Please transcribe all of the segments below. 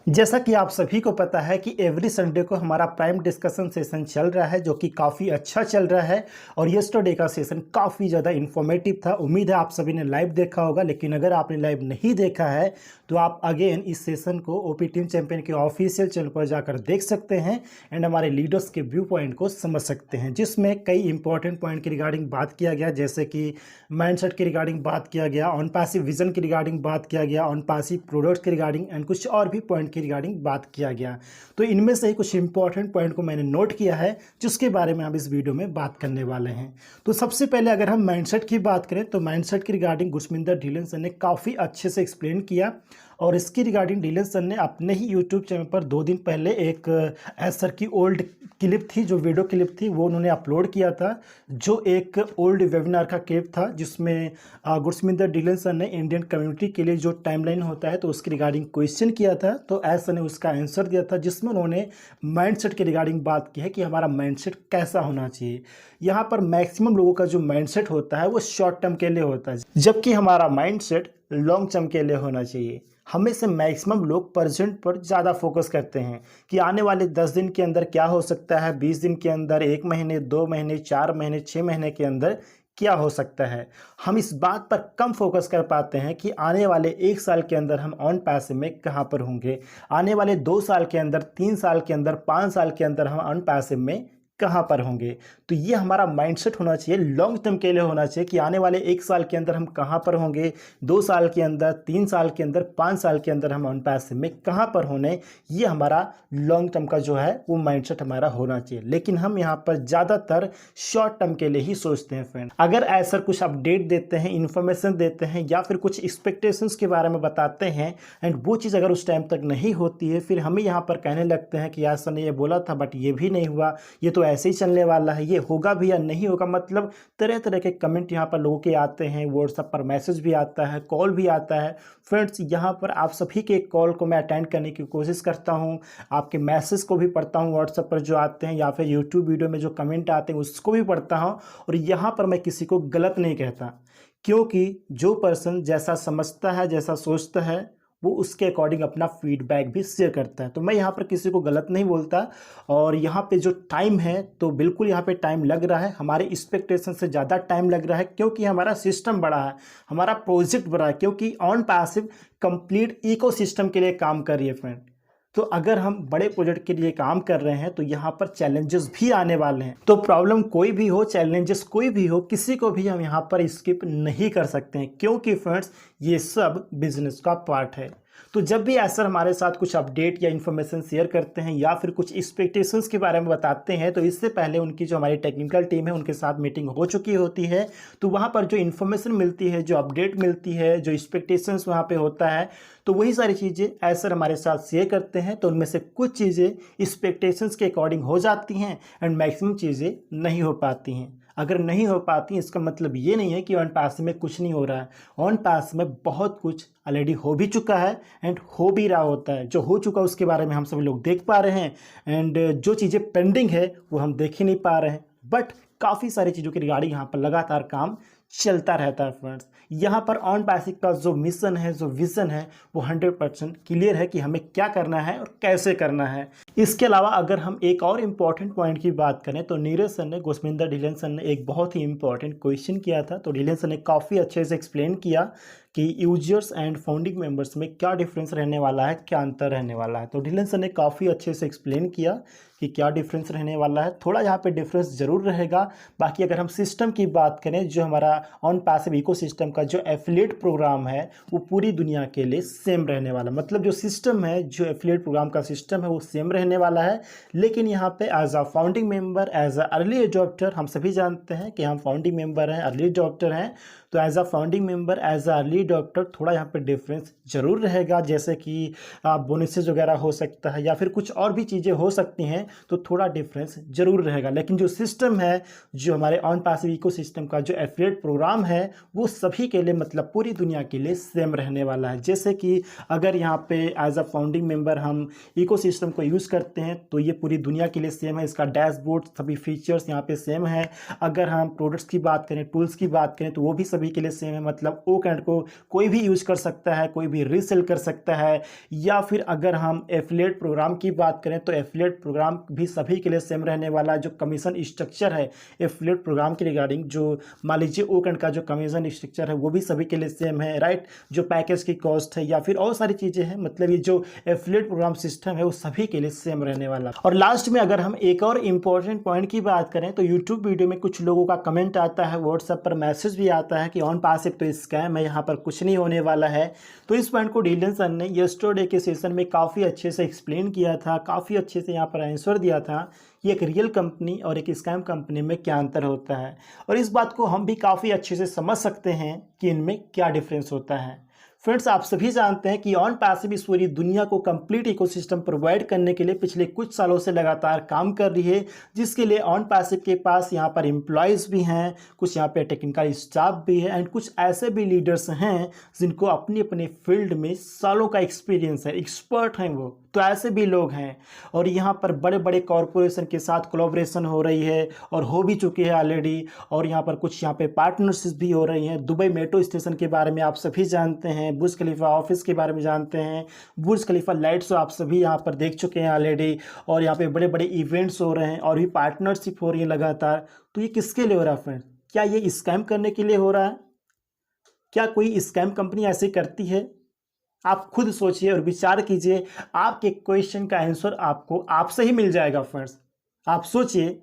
जैसा कि आप सभी को पता है कि एवरी संडे को हमारा प्राइम डिस्कशन सेशन चल रहा है, जो कि काफ़ी अच्छा चल रहा है। और यस्टरडे का सेशन काफ़ी ज़्यादा इन्फॉर्मेटिव था। उम्मीद है आप सभी ने लाइव देखा होगा, लेकिन अगर आपने लाइव नहीं देखा है तो आप अगेन इस सेशन को ओपी टीम चैंपियन के ऑफिशियल चैनल पर जाकर देख सकते हैं एंड हमारे लीडर्स के व्यू पॉइंट को समझ सकते हैं, जिसमें कई इंपॉर्टेंट पॉइंट की रिगार्डिंग बात किया गया, जैसे कि माइंडसेट की रिगार्डिंग बात किया गया, ऑन पैसिव विजन की रिगार्डिंग बात किया गया, ऑन पैसिव प्रोडक्ट्स की रिगार्डिंग एंड कुछ और भी पॉइंट की रिगार्डिंग बात किया गया। तो इनमें से ही कुछ इंपॉर्टेंट पॉइंट को मैंने नोट किया है, जिसके बारे में हम इस वीडियो में बात करने वाले हैं। तो सबसे पहले अगर हम माइंडसेट की बात करें तो माइंडसेट की रिगार्डिंग गुरमिंदर ढीलन सर ने काफ़ी अच्छे से एक्सप्लेन किया। और इसकी रिगार्डिंग ढीलन सर ने अपने ही यूट्यूब चैनल पर 2 दिन पहले एक एस सर की ओल्ड क्लिप थी, जो वीडियो क्लिप थी, वो उन्होंने अपलोड किया था, जो एक ओल्ड वेबिनार का क्लिप था, जिसमें गुरमिंदर ढीलन सर ने इंडियन कम्युनिटी के लिए जो टाइमलाइन होता है तो उसकी रिगार्डिंग क्वेश्चन किया था। तो एस सर ने उसका आंसर दिया था, जिसमें उन्होंने माइंडसेट के रिगार्डिंग बात की है कि हमारा माइंडसेट कैसा होना चाहिए। यहाँ पर मैक्सिमम लोगों का जो माइंडसेट होता है वो शॉर्ट टर्म के लिए होता है, जबकि हमारा माइंडसेट लॉन्ग टर्म के लिए होना चाहिए। हमें से मैक्सिमम लोग प्रेजेंट पर ज़्यादा फोकस करते हैं कि आने वाले 10 दिन के अंदर क्या हो सकता है, 20 दिन के अंदर, 1 महीने, 2 महीने, 4 महीने, 6 महीने के अंदर क्या हो सकता है। हम इस बात पर कम फोकस कर पाते हैं कि आने वाले 1 साल के अंदर हम ऑन पैसिव में कहाँ पर होंगे, आने वाले 2 साल के अंदर, 3 साल के अंदर, 5 साल के अंदर हम ऑन पैसिव में कहाँ पर होंगे। तो ये हमारा माइंडसेट होना चाहिए, लॉन्ग टर्म के लिए होना चाहिए कि आने वाले 1 साल के अंदर हम कहाँ पर होंगे, 2 साल के अंदर, 3 साल के अंदर, 5 साल के अंदर हम ऑन पैसिव में कहाँ पर होने। ये हमारा लॉन्ग टर्म का जो है वो माइंडसेट हमारा होना चाहिए। लेकिन हम यहाँ पर ज़्यादातर शॉर्ट टर्म के लिए ही सोचते हैं फ्रेंड। अगर ऐसा कुछ अपडेट देते हैं, इन्फॉर्मेशन देते हैं या फिर कुछ एक्सपेक्टेशंस के बारे में बताते हैं एंड वो चीज़ अगर उस टाइम तक नहीं होती है, फिर हमें यहाँ पर कहने लगते हैं कि ऐसा ने ये बोला था बट ये भी नहीं हुआ, ये तो ऐसे ही चलने वाला है, ये होगा भी या नहीं होगा। मतलब तरह तरह के कमेंट यहाँ पर लोगों के आते हैं, व्हाट्सएप पर मैसेज भी आता है, कॉल भी आता है। फ्रेंड्स, यहाँ पर आप सभी के कॉल को मैं अटेंड करने की कोशिश करता हूँ, आपके मैसेज को भी पढ़ता हूँ व्हाट्सएप पर जो आते हैं, या फिर यूट्यूब वीडियो में जो कमेंट आते हैं उसको भी पढ़ता हूँ। और यहाँ पर मैं किसी को गलत नहीं कहता, क्योंकि जो पर्सन जैसा समझता है, जैसा सोचता है, वो उसके अकॉर्डिंग अपना फीडबैक भी शेयर करता है। तो मैं यहाँ पर किसी को गलत नहीं बोलता। और यहाँ पे जो टाइम है तो बिल्कुल यहाँ पे टाइम लग रहा है, हमारे एक्सपेक्टेशन से ज़्यादा टाइम लग रहा है, क्योंकि हमारा सिस्टम बड़ा है, हमारा प्रोजेक्ट बड़ा है, क्योंकि ऑन पैसिव कंप्लीट इकोसिस्टम के लिए काम कर रही है फ्रेंड। तो अगर हम बड़े प्रोजेक्ट के लिए काम कर रहे हैं तो यहाँ पर चैलेंजेस भी आने वाले हैं। तो प्रॉब्लम कोई भी हो, चैलेंजेस कोई भी हो, किसी को भी हम यहाँ पर स्किप नहीं कर सकते हैं, क्योंकि फ्रेंड्स ये सब बिजनेस का पार्ट है। तो जब भी ऐसा हमारे साथ कुछ अपडेट या इन्फॉर्मेशन शेयर करते हैं या फिर कुछ एक्सपेक्टेशंस के बारे में बताते हैं, तो इससे पहले उनकी जो हमारी टेक्निकल टीम है उनके साथ मीटिंग हो चुकी होती है। तो वहाँ पर जो इन्फॉर्मेशन मिलती है, जो अपडेट मिलती है, जो एक्सपेक्टेशंस वहाँ पे होता है, तो वही सारी चीज़ें ऐसा हमारे साथ शेयर करते हैं। तो उनमें से कुछ चीज़ें एक्सपेक्टेशंस के अकॉर्डिंग हो जाती हैं एंड मैक्सिमम चीज़ें नहीं हो पाती हैं। अगर नहीं हो पाती इसका मतलब ये नहीं है कि ऑन पैसिव में कुछ नहीं हो रहा है। ऑन पैसिव में बहुत कुछ ऑलरेडी हो भी चुका है एंड हो भी रहा होता है। जो हो चुका है उसके बारे में हम सभी लोग देख पा रहे हैं, एंड जो चीज़ें पेंडिंग है वो हम देख ही नहीं पा रहे हैं। बट काफ़ी सारी चीज़ों की रिगार्डिंग यहाँ पर लगातार काम चलता रहता है फ्रेंड्स। यहाँ पर ऑन पैसिव का जो मिशन है, जो विजन है, वो 100% क्लियर है कि हमें क्या करना है और कैसे करना है। इसके अलावा अगर हम एक और इम्पॉर्टेंट पॉइंट की बात करें तो नीरज सर ने, गुरमिंदर ढीलन सर ने एक बहुत ही इंपॉर्टेंट क्वेश्चन किया था। तो ढीलन सर ने काफ़ी अच्छे से एक्सप्लेन किया कि यूजर्स एंड फाउंडिंग मेंबर्स में क्या डिफरेंस रहने वाला है, क्या अंतर रहने वाला है। तो ढीलन सर ने काफ़ी अच्छे से एक्सप्लेन किया कि क्या डिफरेंस रहने वाला है। थोड़ा यहाँ पे डिफरेंस जरूर रहेगा। बाकी अगर हम सिस्टम की बात करें, जो हमारा ऑन पैसिव इकोसिस्टम का जो एफिलिएट प्रोग्राम है वो पूरी दुनिया के लिए सेम रहने वाला, मतलब जो सिस्टम है, जो एफिलिएट प्रोग्राम का सिस्टम है वो सेम रहने वाला है। लेकिन यहाँ पे as a founding member, as a early adopter, हम सभी जानते हैं कि हम फाउंडिंग मेंबर हैं, अर्ली एडॉप्टर हैं। तो as a founding member, as a early adopter थोड़ा यहाँ पे डिफरेंस जरूर रहेगा, जैसे कि बोनसेस वगैरह हो सकता है या फिर कुछ और भी चीज़ें हो सकती हैं, तो थोड़ा डिफरेंस जरूर रहेगा। लेकिन जो सिस्टम है, जो हमारे ऑन पैसिव इकोसिस्टम का जो एफिलिएट प्रोग्राम है, वो सभी के लिए, मतलब पूरी दुनिया के लिए सेम रहने वाला है। जैसे कि अगर यहाँ पे एज अ फाउंडिंग मेंबर हम इकोसिस्टम को यूज़ करते हैं तो ये पूरी दुनिया के लिए सेम है। इसका डैशबोर्ड सभी फीचर्स यहाँ पे सेम है। अगर हम प्रोडक्ट्स की बात करें, टूल्स की बात करें तो वो भी सभी के लिए सेम है। मतलब ओ कैंड को कोई भी यूज कर सकता है, कोई भी रीसेल कर सकता है। या फिर अगर हम एफिलिएट प्रोग्राम की बात करें तो एफिलिएट प्रोग्राम भी सभी के लिए सेम रहने वाला है। जो कमीशन स्ट्रक्चर है एफिलिएट प्रोग्राम के रिगार्डिंग, जो मान लीजिए ओ कैंड का जो कमीशन स्ट्रक्चर है वो भी सभी के लिए सेम है, राइट। जो पैकेज की कॉस्ट है या फिर और सारी चीज़ें हैं, मतलब ये जो एफिलिएट प्रोग्राम सिस्टम है वो सभी के लिए सेम रहने वाला। और लास्ट में अगर हम एक और इम्पोर्टेंट पॉइंट की बात करें तो यूट्यूब वीडियो में कुछ लोगों का कमेंट आता है, व्हाट्सएप पर मैसेज भी आता है कि ऑन पासिव तो स्कैम है, यहाँ पर कुछ नहीं होने वाला है। तो इस पॉइंट को डीलन सर ने यस्टरडे के सेशन में काफ़ी अच्छे से एक्सप्लेन किया था, काफ़ी अच्छे से यहाँ पर आंसर दिया था कि एक रियल कंपनी और एक स्कैम कंपनी में क्या अंतर होता है। और इस बात को हम भी काफ़ी अच्छे से समझ सकते हैं कि इनमें क्या डिफरेंस होता है। फ्रेंड्स, आप सभी जानते हैं कि ऑन पैसिव इस पूरी दुनिया को कंप्लीट इकोसिस्टम प्रोवाइड करने के लिए पिछले कुछ सालों से लगातार काम कर रही है, जिसके लिए ऑन पैसिव के पास यहाँ पर एम्प्लॉयज़ भी हैं, कुछ यहाँ पे टेक्निकल स्टाफ भी है एंड कुछ ऐसे भी लीडर्स हैं जिनको अपनी अपने फील्ड में सालों का एक्सपीरियंस है, एक्सपर्ट हैं वो। तो ऐसे भी लोग हैं और यहाँ पर बड़े बड़े कॉरपोरेशन के साथ कोलैबोरेशन हो रही है और हो भी चुकी है ऑलरेडी। और यहाँ पर कुछ यहाँ पे पार्टनरशिप भी हो रही हैं। दुबई मेट्रो स्टेशन के बारे में आप सभी जानते हैं, बुर्ज खलीफा ऑफिस के बारे में जानते हैं, बुर्ज खलीफा लाइट्स आप सभी यहाँ पर देख चुके हैं ऑलरेडी। और यहाँ पे बड़े बड़े इवेंट्स हो रहे हैं और भी पार्टनरशिप हो रही है लगातार। तो ये किसके लिए हो रहा है फ्रेंड्स? क्या ये स्कैम करने के लिए हो रहा है? क्या कोई स्कैम कंपनी ऐसे करती है? आप खुद सोचिए और विचार कीजिए। आपके क्वेश्चन का आंसर आपको आपसे ही मिल जाएगा फ्रेंड्स। आप सोचिए,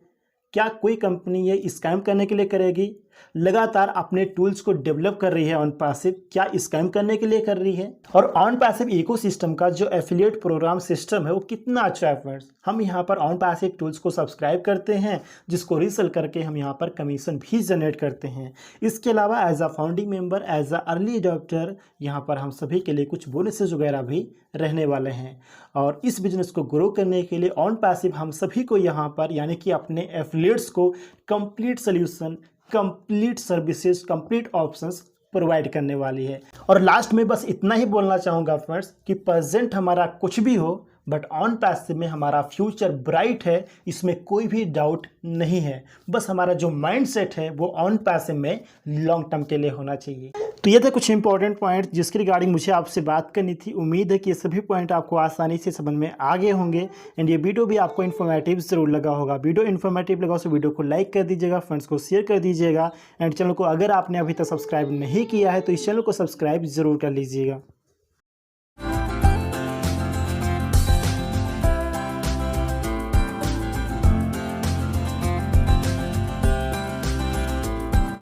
क्या कोई कंपनी ये स्कैम करने के लिए करेगी? लगातार अपने टूल्स को डेवलप कर रही है ऑन पैसिव, क्या स्कैम करने के लिए कर रही है? और ऑन पैसिव इकोसिस्टम का जो एफिलिएट प्रोग्राम सिस्टम है वो कितना अच्छा है फ्रेंड्स। हम यहाँ पर ऑन पैसिव टूल्स को सब्सक्राइब करते हैं, जिसको रीसेल करके हम यहाँ पर कमीशन भी जनरेट करते हैं। इसके अलावा as a founding member, as a early adopter, यहाँ पर हम सभी के लिए कुछ बोनसेस वगैरह भी रहने वाले हैं। और इस बिजनेस को ग्रो करने के लिए ऑन पैसिव हम सभी को यहाँ पर यानी कि अपने एफिलिएट्स को complete solution, complete services, complete options provide करने वाली है। और लास्ट में बस इतना ही बोलना चाहूँगा फ्रेंड्स कि प्रेजेंट हमारा कुछ भी हो बट ऑन पैसिव में हमारा फ्यूचर ब्राइट है, इसमें कोई भी डाउट नहीं है। बस हमारा जो माइंडसेट है वो ऑन पैसिव में लॉन्ग टर्म के लिए होना चाहिए। तो ये थे कुछ इंपॉर्टेंट पॉइंट जिसके रिगार्डिंग मुझे आपसे बात करनी थी। उम्मीद है कि ये सभी पॉइंट आपको आसानी से समझ में आ गए होंगे एंड ये वीडियो भी आपको इन्फॉर्मेटिव ज़रूर लगा होगा। वीडियो इन्फॉर्मेटिव लगा तो वीडियो को लाइक कर दीजिएगा, फ्रेंड्स को शेयर कर दीजिएगा एंड चैनल को अगर आपने अभी तक सब्सक्राइब नहीं किया है तो इस चैनल को सब्सक्राइब ज़रूर कर लीजिएगा।